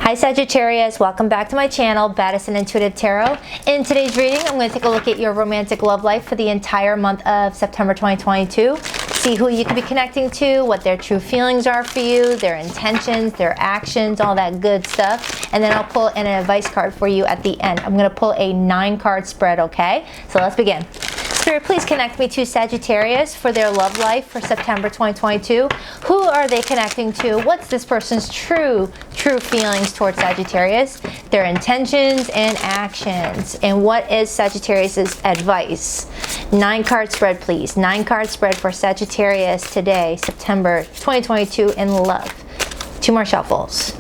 Hi Sagittarius, welcome back to my channel, Baddison Intuitive Tarot. In today's reading, I'm going to take a look at your romantic love life for the entire month of September 2022. See who you could be connecting to, what their true feelings are for you, their intentions, their actions, all that good stuff. And then I'll pull in an advice card for you at the end. I'm going to pull a 9-card spread, okay? So let's begin. Spirit, please connect me to Sagittarius for their love life for September 2022. Who are they connecting to? What's this person's true feelings towards Sagittarius? Their intentions and actions. And what is Sagittarius's advice? 9-card spread, please. 9-card spread for Sagittarius today, September 2022 in love. 2 more shuffles.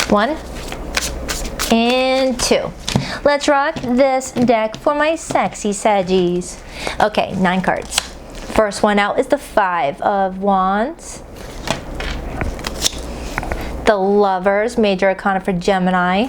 1 and 2. Let's rock this deck for my sexy Saggies. Okay, 9 cards. First one out is the 5 of Wands. The Lovers, Major Arcana for Gemini.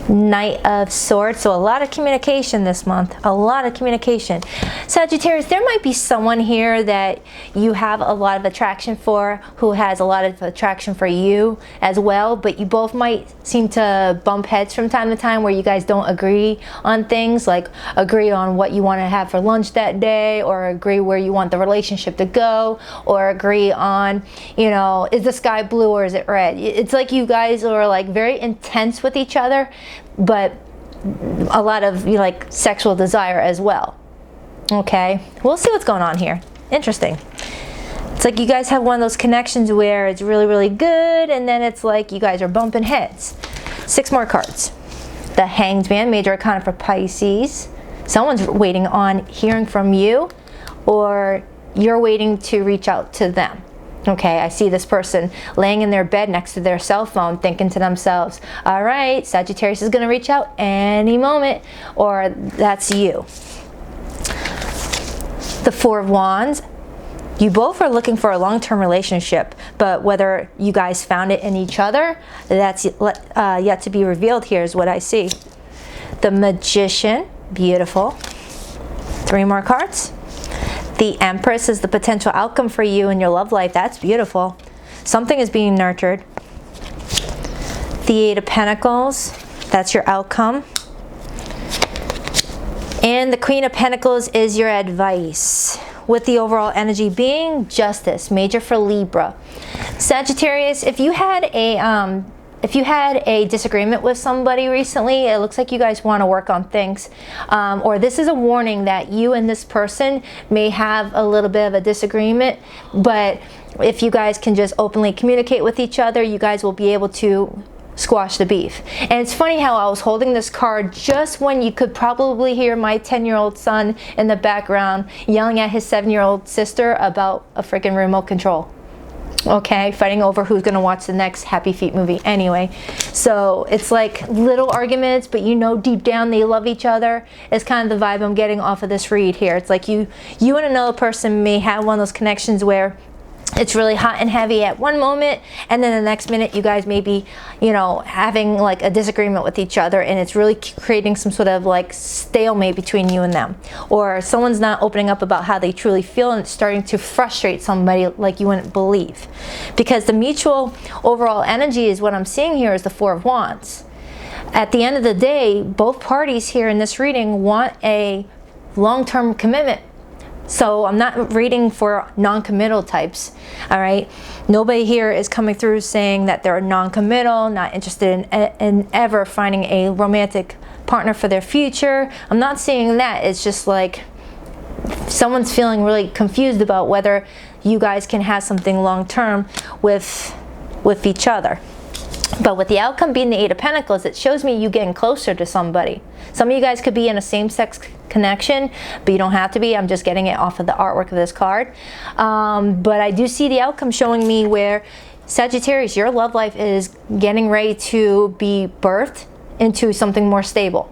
Knight of Swords, so a lot of communication this month, a lot of communication. Sagittarius, there might be someone here that you have a lot of attraction for, who has a lot of attraction for you as well, but you both might seem to bump heads from time to time where you guys don't agree on things, like agree on what you want to have for lunch that day, or agree where you want the relationship to go, or agree on, you know, is the sky blue or is it red? It's like you guys are like very intense with each other, but a lot of like sexual desire as well. Okay, we'll see what's going on here. Interesting. It's like you guys have one of those connections where it's really, really good, and then it's like you guys are bumping heads. 6 more cards. The Hanged Man, Major Arcana for Pisces. Someone's waiting on hearing from you, or you're waiting to reach out to them. Okay, I see this person laying in their bed next to their cell phone thinking to themselves, all right, Sagittarius is going to reach out any moment, or that's you. The 4 of Wands, you both are looking for a long-term relationship, but whether you guys found it in each other, that's yet to be revealed here is what I see. The Magician, beautiful. 3 more cards. The Empress is the potential outcome for you in your love life. That's beautiful. Something is being nurtured. The 8 of Pentacles, that's your outcome. And the Queen of Pentacles is your advice, with the overall energy being Justice, major for Libra. Sagittarius, if you had a disagreement with somebody recently, it looks like you guys want to work on things, or this is a warning that you and this person may have a little bit of a disagreement, but if you guys can just openly communicate with each other, you guys will be able to squash the beef. And it's funny how I was holding this card just when you could probably hear my 10-year-old son in the background yelling at his 7-year-old sister about a freaking remote control. Okay, fighting over who's gonna watch the next Happy Feet movie anyway. So it's like little arguments, but you know deep down they love each other. It's kind of the vibe I'm getting off of this read here. It's like you and another person may have one of those connections where it's really hot and heavy at one moment, and then the next minute you guys may be, you know, having like a disagreement with each other, and it's really creating some sort of like stalemate between you and them, or someone's not opening up about how they truly feel, and it's starting to frustrate somebody like you wouldn't believe. Because the mutual overall energy is what I'm seeing here is the 4 of Wands. At the end of the day, both parties here in this reading want a long-term commitment. So I'm not reading for non-committal types, all right? Nobody here is coming through saying that they're non-committal, not interested in ever finding a romantic partner for their future. I'm not seeing that. It's just like someone's feeling really confused about whether you guys can have something long-term with each other. But with the outcome being the 8 of Pentacles, it shows me you getting closer to somebody. Some of you guys could be in a same-sex connection, but you don't have to be. I'm just getting it off of the artwork of this card. But I do see the outcome showing me where Sagittarius, your love life is getting ready to be birthed into something more stable.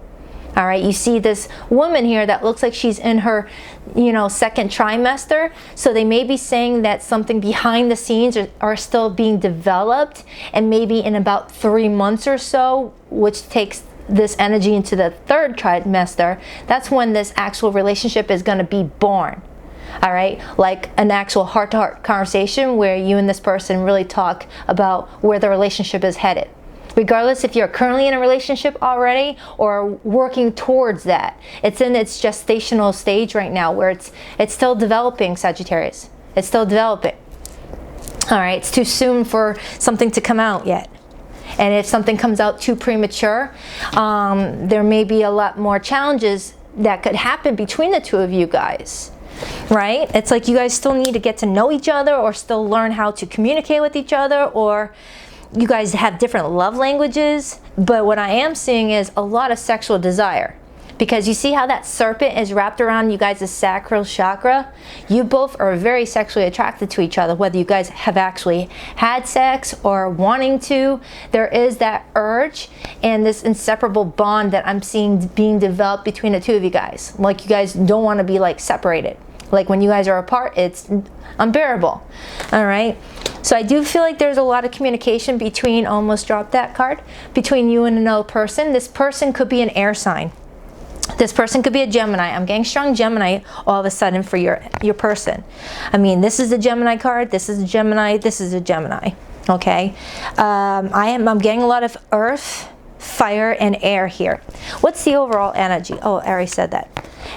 All right, you see this woman here that looks like she's in her, you know, 2nd trimester. So they may be saying that something behind the scenes are still being developed, and maybe in about 3 months or so, which takes this energy into the 3rd trimester, that's when this actual relationship is going to be born. All right, like an actual heart-to-heart conversation where you and this person really talk about where the relationship is headed. Regardless if you're currently in a relationship already or working towards that. It's in its gestational stage right now where it's still developing, Sagittarius. It's still developing. All right, it's too soon for something to come out yet. And if something comes out too premature, there may be a lot more challenges that could happen between the two of you guys. Right? It's like you guys still need to get to know each other or still learn how to communicate with each other, or you guys have different love languages. But what I am seeing is a lot of sexual desire, because you see how that serpent is wrapped around you guys' sacral chakra. You both are very sexually attracted to each other, whether you guys have actually had sex or wanting to. There is that urge and this inseparable bond that I'm seeing being developed between the two of you guys. Like you guys don't want to be like separated. Like when you guys are apart, it's unbearable. All right. So I do feel like there's a lot of communication between, almost dropped that card, between you and another person. This person could be an air sign. This person could be a Gemini. I'm getting strong Gemini all of a sudden for your person. I mean, this is a Gemini card. This is a Gemini. This is a Gemini. Okay. I'm getting a lot of earth, fire, and air here. What's the overall energy? Oh, I already said that.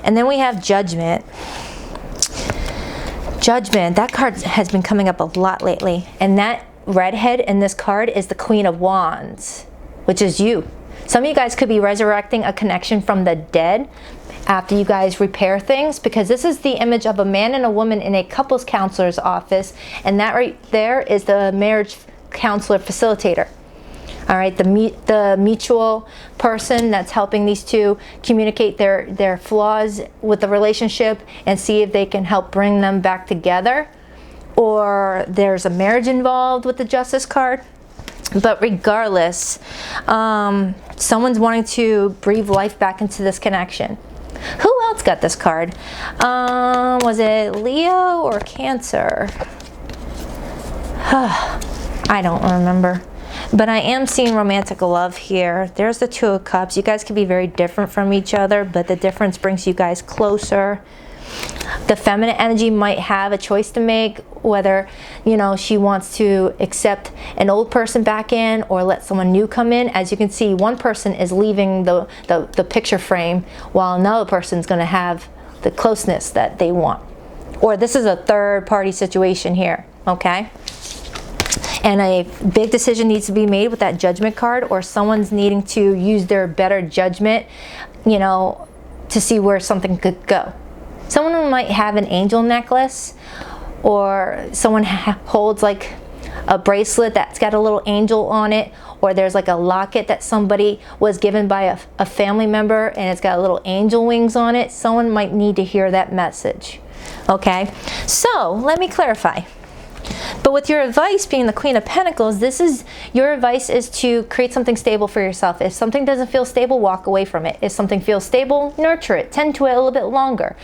And then we have Judgment. Judgment, that card has been coming up a lot lately, and that redhead in this card is the Queen of Wands, which is you. Some of you guys could be resurrecting a connection from the dead after you guys repair things, because this is the image of a man and a woman in a couples counselor's office, and that right there is the marriage counselor facilitator. All right, the mutual person that's helping these two communicate their flaws with the relationship and see if they can help bring them back together. Or there's a marriage involved with the Justice card. But regardless, someone's wanting to breathe life back into this connection. Who else got this card? Was it Leo or Cancer? I don't remember. But I am seeing romantic love here. There's the Two of Cups. You guys can be very different from each other, but the difference brings you guys closer. The feminine energy might have a choice to make, whether, you know, she wants to accept an old person back in or let someone new come in. As you can see, one person is leaving the picture frame while another person's going to have the closeness that they want. Or this is a third party situation here, okay? And a big decision needs to be made with that Judgment card, or someone's needing to use their better judgment, you know, to see where something could go. Someone might have an angel necklace, or someone holds like a bracelet that's got a little angel on it, or there's like a locket that somebody was given by a family member and it's got a little angel wings on it. Someone might need to hear that message. Okay, so let me clarify. But with your advice being the Queen of Pentacles, your advice is to create something stable for yourself. If something doesn't feel stable, walk away from it. If something feels stable, nurture it. Tend to it a little bit longer.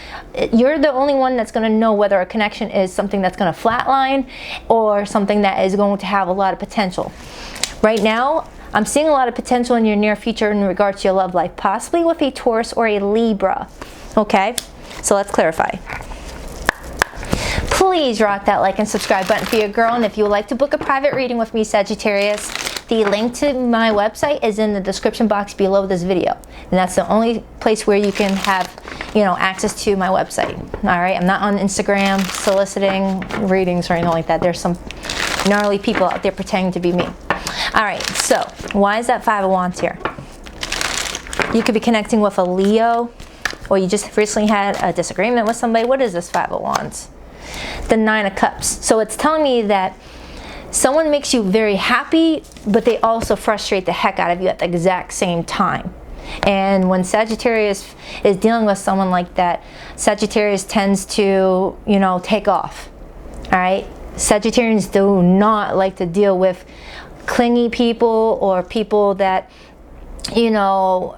You're the only one that's going to know whether a connection is something that's going to flatline or something that is going to have a lot of potential. Right now, I'm seeing a lot of potential in your near future in regards to your love life, possibly with a Taurus or a Libra. Okay, so let's clarify. Please rock that like and subscribe button for your girl. And if you would like to book a private reading with me, Sagittarius, the link to my website is in the description box below this video. And that's the only place where you can have, you know, access to my website. All right, I'm not on Instagram soliciting readings or anything like that. There's some gnarly people out there pretending to be me. All right, so why is that Five of Wands here? You could be connecting with a Leo, or you just recently had a disagreement with somebody. What is this Five of Wands? The Nine of Cups. So it's telling me that someone makes you very happy, but they also frustrate the heck out of you at the exact same time. And when Sagittarius is dealing with someone like that, Sagittarius tends to, you know, take off. All right? Sagittarians do not like to deal with clingy people or people that, you know,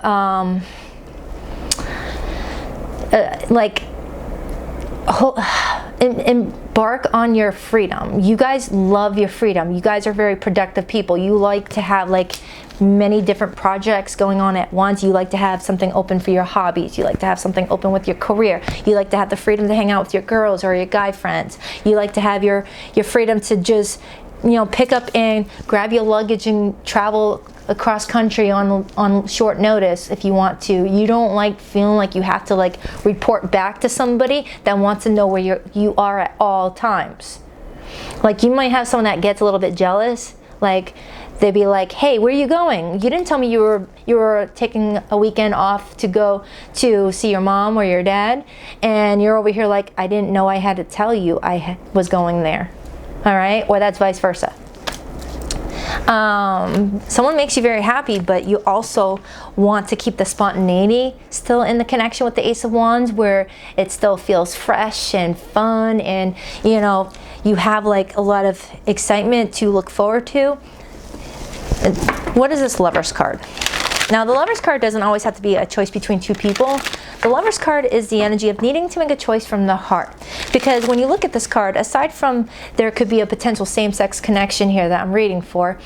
like embark on your freedom. You guys love your freedom. You guys are very productive people. You like to have like many different projects going on at once. You like to have something open for your hobbies. You like to have something open with your career. You like to have the freedom to hang out with your girls or your guy friends. You like to have your freedom to just, you know, pick up and grab your luggage and travel across country on short notice if you want to. You don't like feeling like you have to like report back to somebody that wants to know where you are at all times. Like you might have someone that gets a little bit jealous. Like they'd be like, hey, where are you going? You didn't tell me you were taking a weekend off to go to see your mom or your dad, and you're over here like, I didn't know I had to tell you I was going there. All right, or that's vice versa. Someone makes you very happy, but you also want to keep the spontaneity still in the connection with the Ace of Wands, where it still feels fresh and fun, and you know, you have like a lot of excitement to look forward to. What is this Lover's card? Now, the Lover's card doesn't always have to be a choice between two people. The Lover's card is the energy of needing to make a choice from the heart. Because when you look at this card, aside from there could be a potential same-sex connection here that I'm reading for,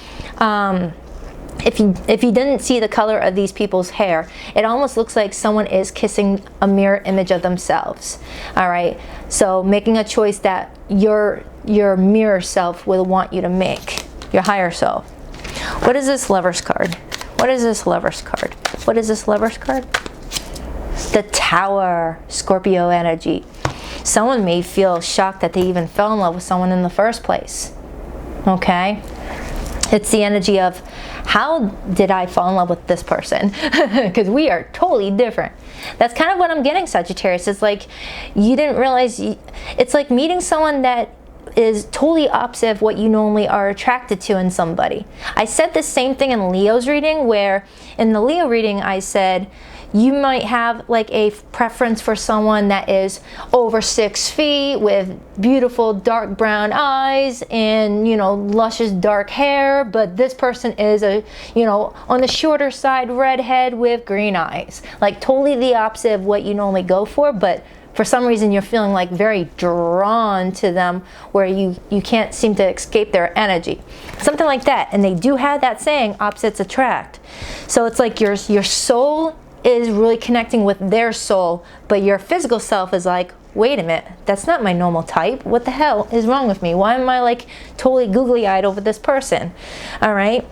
if you didn't see the color of these people's hair, it almost looks like someone is kissing a mirror image of themselves. All right, so making a choice that your mirror self will want you to make, your higher self. What is this Lover's card? What is this Lover's card? What is this Lover's card? The Tower, Scorpio energy. Someone may feel shocked that they even fell in love with someone in the first place. Okay? It's the energy of, how did I fall in love with this person? Because we are totally different. That's kind of what I'm getting, Sagittarius. It's like you didn't realize, it's like meeting someone that is totally opposite of what you normally are attracted to in somebody. I said the same thing in Leo's reading, where in the Leo reading I said you might have like a preference for someone that is over 6 feet with beautiful dark brown eyes and, you know, luscious dark hair, but this person is a, you know, on the shorter side, redhead with green eyes. Like totally the opposite of what you normally go for, but for some reason you're feeling like very drawn to them, where you can't seem to escape their energy. Something like that. And they do have that saying, opposites attract. So it's like your soul is really connecting with their soul, but your physical self is like, wait a minute, that's not my normal type. What the hell is wrong with me? Why am I like totally googly-eyed over this person? All right.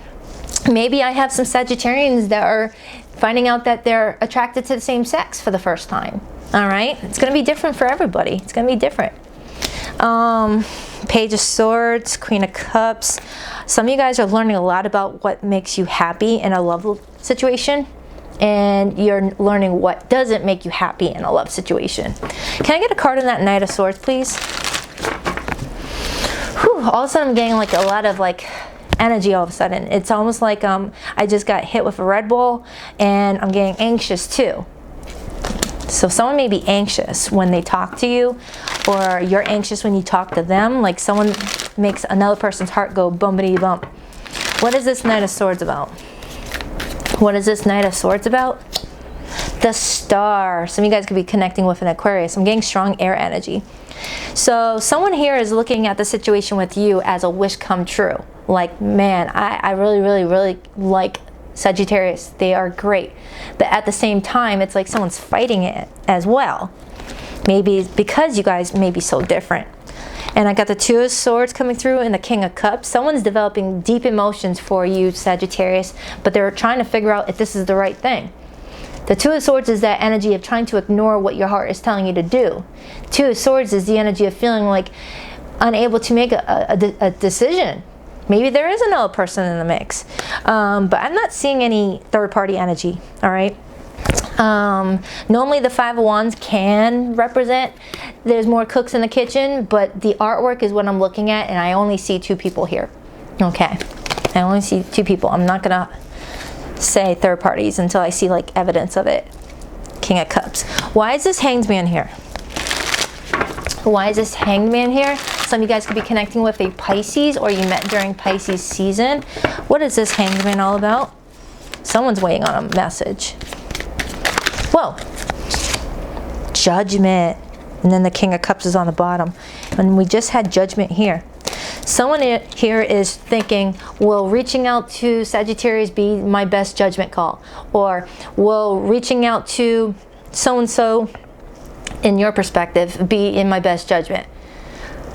Maybe I have some Sagittarians that are finding out that they're attracted to the same sex for the first time. All right, it's going to be different for everybody. It's going to be different. Page of Swords, Queen of Cups. Some of you guys are learning a lot about what makes you happy in a love situation, and you're learning what doesn't make you happy in a love situation. Can I get a card on that Knight of Swords, please? Whew, all of a sudden I'm getting like a lot of like energy all of a sudden. It's almost like I just got hit with a Red Bull, and I'm getting anxious too. So someone may be anxious when they talk to you, or you're anxious when you talk to them. Like someone makes another person's heart go bumpity bump. What is this Knight of Swords about? What is this Knight of Swords about? The Star. Some of you guys could be connecting with an Aquarius. I'm getting strong air energy. So someone here is looking at the situation with you as a wish come true. Like, man, I really, really, really like Sagittarius. They are great. But at the same time, it's like someone's fighting it as well. Maybe because you guys may be so different. And I got the Two of Swords coming through and the King of Cups. Someone's developing deep emotions for you, Sagittarius, but they're trying to figure out if this is the right thing. The Two of Swords is that energy of trying to ignore what your heart is telling you to do. Two of Swords is the energy of feeling like unable to make a decision. Maybe there is another person in the mix, but I'm not seeing any third-party energy. All right. Normally the Five of Wands can represent there's more cooks in the kitchen, but the artwork is what I'm looking at, and I only see 2 people here. Okay, I only see 2 people. I'm not gonna say third parties until I see like evidence of it. King of Cups. Why is this Hanged Man here? Why is this Hanged Man here? Some of you guys could be connecting with a Pisces, or you met during Pisces season. What is this Hanged Man all about? Someone's waiting on a message. Whoa. Judgment. And then the King of Cups is on the bottom. And we just had Judgment here. Someone here is thinking, will reaching out to Sagittarius be my best judgment call? Or will reaching out to so-and-so, in your perspective, be in my best judgment?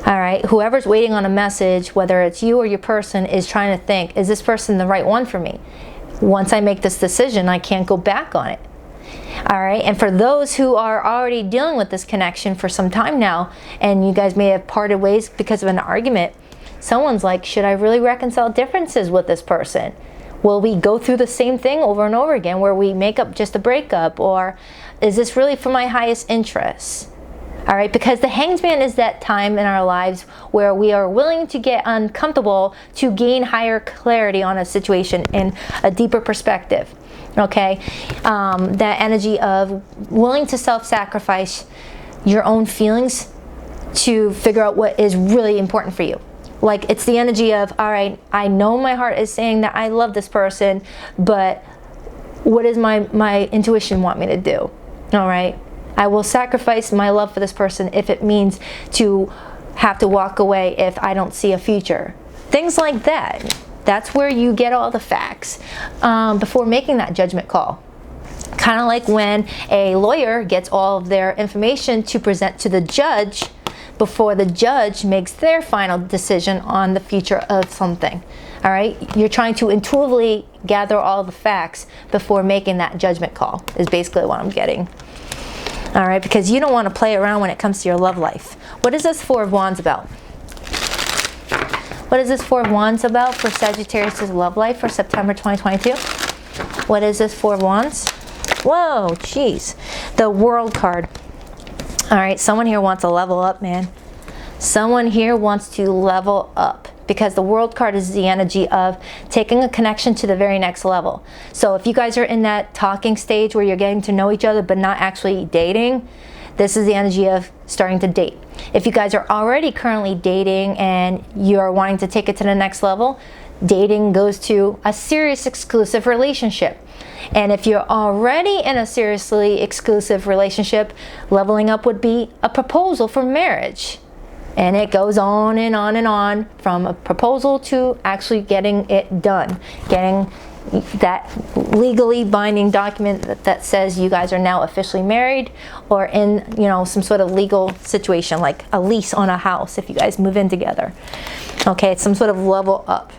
All right, whoever's waiting on a message, whether it's you or your person, is trying to think, is this person the right one for me? Once I make this decision, I can't go back on it. All right, and for those who are already dealing with this connection for some time now, and you guys may have parted ways because of an argument, someone's like, should I really reconcile differences with this person? Will we go through the same thing over and over again where we make up just a breakup? Or is this really for my highest interest? All right, because the Hanged Man is that time in our lives where we are willing to get uncomfortable to gain higher clarity on a situation and a deeper perspective. Okay, that energy of willing to self-sacrifice your own feelings to figure out what is really important for you. Like, it's the energy of, all right, I know my heart is saying that I love this person, but what does my intuition want me to do? All right, I will sacrifice my love for this person if it means to have to walk away if I don't see a future. Things like that. That's where you get all the facts before making that judgment call. Kind of like when a lawyer gets all of their information to present to the judge before the judge makes their final decision on the future of something. All right, you're trying to intuitively gather all the facts before making that judgment call, is basically what I'm getting. All right, because you don't want to play around when it comes to your love life. What is this Four of Wands about? What is this Four of Wands about for Sagittarius' love life for September 2022? What is this Four of Wands? Whoa, jeez. The World card. All right, someone here wants to level up, man. Someone here wants to level up because the World card is the energy of taking a connection to the very next level. So if you guys are in that talking stage where you're getting to know each other but not actually dating, this is the energy of starting to date. If you guys are already currently dating and you're wanting to take it to the next level, dating goes to a serious exclusive relationship. And if you're already in a seriously exclusive relationship, leveling up would be a proposal for marriage. And it goes on and on and on from a proposal to actually getting it done, getting that legally binding document that says you guys are now officially married, or in, you know, some sort of legal situation like a lease on a house if you guys move in together. Okay, it's some sort of level up.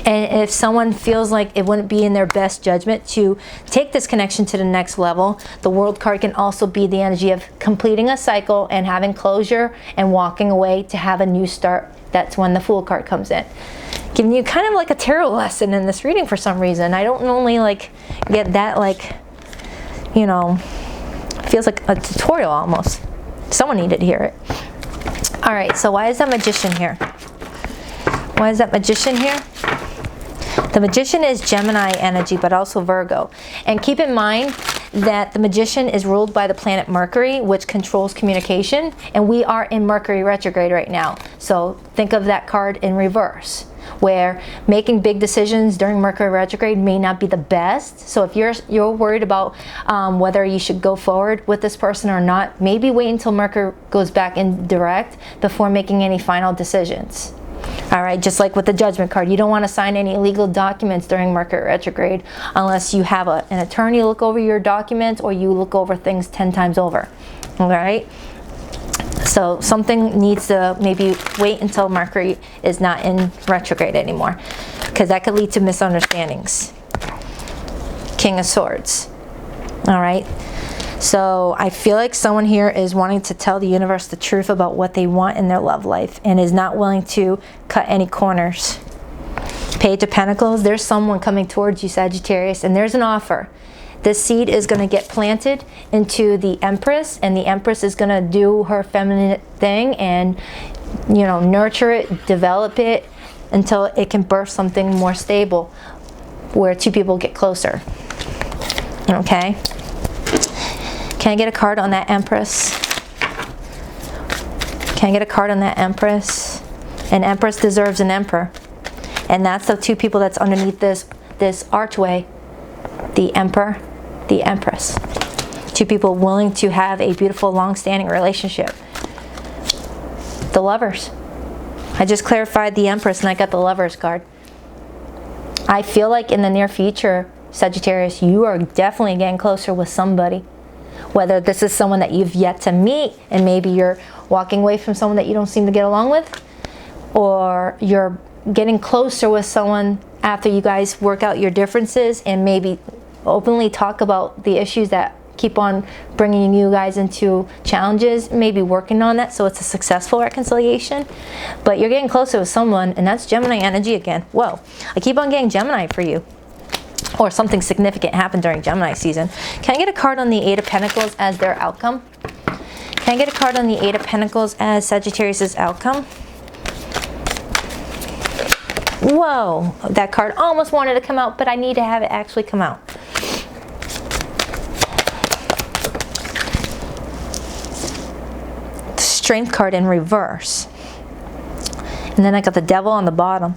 And if someone feels like it wouldn't be in their best judgment to take this connection to the next level, the World card can also be the energy of completing a cycle and having closure and walking away to have a new start. That's when the Fool card comes in, giving you kind of like a tarot lesson in this reading for some reason. I don't normally like get that, like, you know, feels like a tutorial almost. Someone needed to hear it. All right, so why is that Magician here? Why is that Magician here? The Magician is Gemini energy, but also Virgo. And keep in mind that the Magician is ruled by the planet Mercury, which controls communication. And we are in Mercury retrograde right now. So think of that card in reverse, where making big decisions during Mercury retrograde may not be the best. So if you're worried about whether you should go forward with this person or not, maybe wait until Mercury goes back in direct before making any final decisions. All right, just like with the Judgment card, you don't want to sign any legal documents during Mercury retrograde unless you have an attorney look over your documents or you look over things 10 times over. All right, so something needs to maybe wait until Mercury is not in retrograde anymore, because that could lead to misunderstandings. King of Swords. All right, so I feel like someone here is wanting to tell the universe the truth about what they want in their love life and is not willing to cut any corners. Page of Pentacles, there's someone coming towards you, Sagittarius, and there's an offer. This seed is going to get planted into the Empress, and the Empress is going to do her feminine thing and, you know, nurture it, develop it until it can birth something more stable where two people get closer. Okay? Can I get a card on that Empress? Can I get a card on that Empress? An Empress deserves an Emperor. And that's the two people that's underneath this archway. The Emperor, the Empress. Two people willing to have a beautiful, long-standing relationship. The Lovers. I just clarified the Empress and I got the Lovers card. I feel like in the near future, Sagittarius, you are definitely getting closer with somebody. Whether this is someone that you've yet to meet and maybe you're walking away from someone that you don't seem to get along with, or you're getting closer with someone after you guys work out your differences and maybe openly talk about the issues that keep on bringing you guys into challenges, maybe working on that so it's a successful reconciliation. But you're getting closer with someone, and that's Gemini energy again. Whoa, I keep on getting Gemini for you. Or something significant happened during Gemini season. Can I get a card on the Eight of Pentacles as their outcome? Can I get a card on the Eight of Pentacles as Sagittarius' outcome? Whoa, that card almost wanted to come out, but I need to have it actually come out. The Strength card in reverse. And then I got the Devil on the bottom.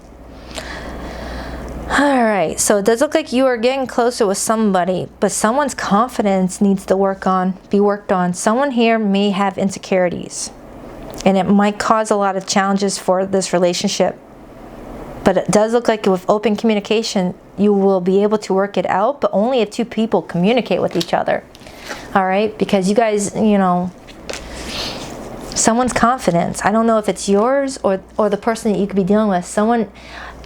Alright, so it does look like you are getting closer with somebody, but someone's confidence needs to be worked on. Someone here may have insecurities, and it might cause a lot of challenges for this relationship. But it does look like with open communication, you will be able to work it out, but only if two people communicate with each other. Alright, because you guys, you know, someone's confidence, I don't know if it's yours or the person that you could be dealing with. Someone,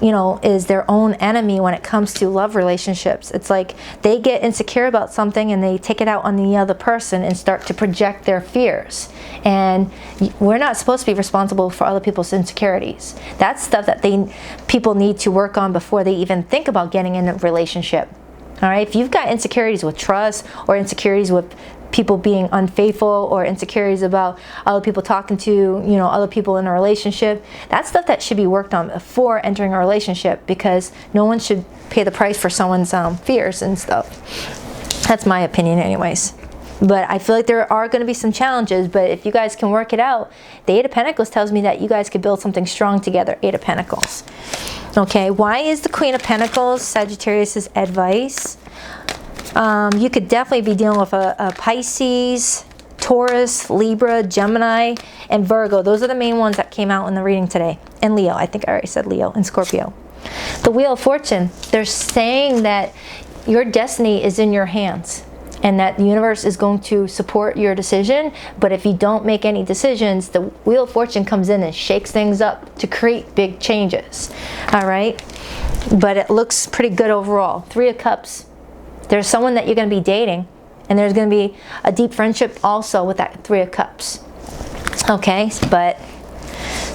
you know, is their own enemy when it comes to love relationships. It's like they get insecure about something and they take it out on the other person and start to project their fears. And we're not supposed to be responsible for other people's insecurities. That's stuff that people need to work on before they even think about getting in a relationship. All right, if you've got insecurities with trust or insecurities with people being unfaithful or insecurities about other people talking to, you know, other people in a relationship, that's stuff that should be worked on before entering a relationship, because no one should pay the price for someone's fears and stuff. That's my opinion anyways. But I feel like there are going to be some challenges, but if you guys can work it out, the Eight of Pentacles tells me that you guys could build something strong together. Eight of Pentacles. Okay, why is the Queen of Pentacles Sagittarius' advice? You could definitely be dealing with a Pisces, Taurus, Libra, Gemini, and Virgo. Those are the main ones that came out in the reading today. And Leo. I think I already said Leo. And Scorpio. The Wheel of Fortune. They're saying that your destiny is in your hands, and that the universe is going to support your decision. But if you don't make any decisions, the Wheel of Fortune comes in and shakes things up to create big changes. All right? But it looks pretty good overall. Three of Cups. There's someone that you're going to be dating, and there's going to be a deep friendship also with that Three of Cups. Okay, but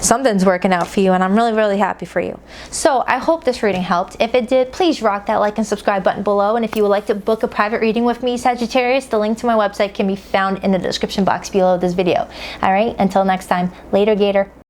something's working out for you, and I'm really, really happy for you. So I hope this reading helped. If it did, please rock that like and subscribe button below. And if you would like to book a private reading with me, Sagittarius, the link to my website can be found in the description box below this video. All right, until next time, later, Gator.